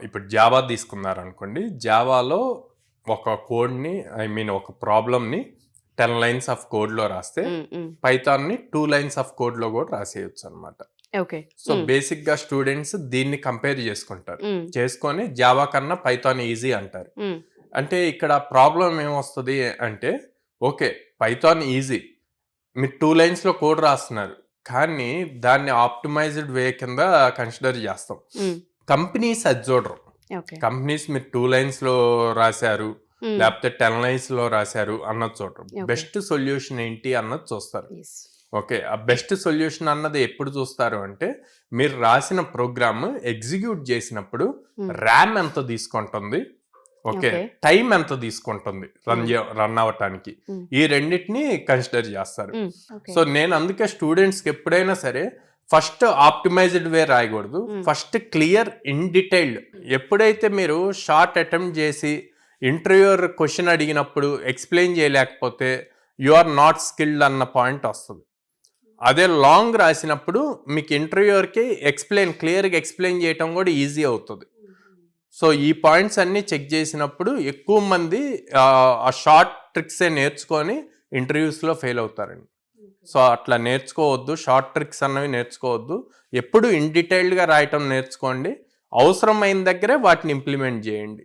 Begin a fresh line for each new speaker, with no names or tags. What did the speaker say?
ఇప్పుడు జావా తీసుకున్నారనుకోండి, జావాలో ఒక కోడ్ని ఒక ప్రాబ్లమ్ని 10 lines ఆఫ్ కోడ్లో రాస్తే పైథాన్ని 2 lines ఆఫ్ కోడ్లో కూడా రాసేయచ్చు అనమాట.
ఓకే.
సో బేసిక్గా స్టూడెంట్స్ దీన్ని కంపేర్ చేసుకుంటారు, చేసుకొని జావా కన్నా పైథాన్ ఈజీ అంటారు. అంటే ఇక్కడ ప్రాబ్లం ఏమొస్తుంది అంటే, ఓకే పైథాన్ ఈజీ, మీరు 2 linesలో కోడ్ రాస్తున్నారు, కానీ దాన్ని ఆప్టిమైజ్డ్ వే కింద కన్సిడర్ చేస్తాం. కంపెనీస్ అది చూడరు. కంపెనీస్ మీరు 2 linesలో రాశారు లేకపోతే 10 linesలో రాశారు అన్నది చూడరు. బెస్ట్ సొల్యూషన్ ఏంటి అన్నది చూస్తారు. ఓకే, ఆ బెస్ట్ సొల్యూషన్ అన్నది ఎప్పుడు చూస్తారు అంటే, మీరు రాసిన ప్రోగ్రామ్ ఎగ్జిక్యూట్ చేసినప్పుడు ర్యామ్ ఎంత తీసుకుంటుంది, ఓకే టైం ఎంత తీసుకుంటుంది రన్ అవ్వటానికి, ఈ రెండింటిని కన్సిడర్ చేస్తారు. సో నేను అందుకే స్టూడెంట్స్కి ఎప్పుడైనా సరే ఫస్ట్ ఆప్టిమైజ్డ్ వే రాయకూడదు, ఫస్ట్ క్లియర్ ఇన్ డీటెయిల్డ్. ఎప్పుడైతే మీరు షార్ట్ అటెంప్ట్ చేసి ఇంటర్వ్యూర్ క్వశ్చన్ అడిగినప్పుడు ఎక్స్ప్లెయిన్ చేయలేకపోతే యు ఆర్ నాట్ స్కిల్డ్ అన్న పాయింట్ వస్తుంది. అదే లాంగ్ రాసినప్పుడు మీకు ఇంటర్వ్యూర్కి క్లియర్గా ఎక్స్ప్లెయిన్ చేయటం కూడా ఈజీ అవుతుంది. సో ఈ పాయింట్స్ అన్నీ చెక్ చేసినప్పుడు ఎక్కువ మంది ఆ షార్ట్ ట్రిక్సే నేర్చుకొని ఇంటర్వ్యూస్లో ఫెయిల్ అవుతారండి. సో అట్లా నేర్చుకోవద్దు, షార్ట్ ట్రిక్స్ అన్నవి నేర్చుకోవద్దు. ఎప్పుడు ఇన్ డీటెయిల్డ్గా రాయటం నేర్చుకోండి, అవసరమైన దగ్గరే వాటిని ఇంప్లిమెంట్ చేయండి.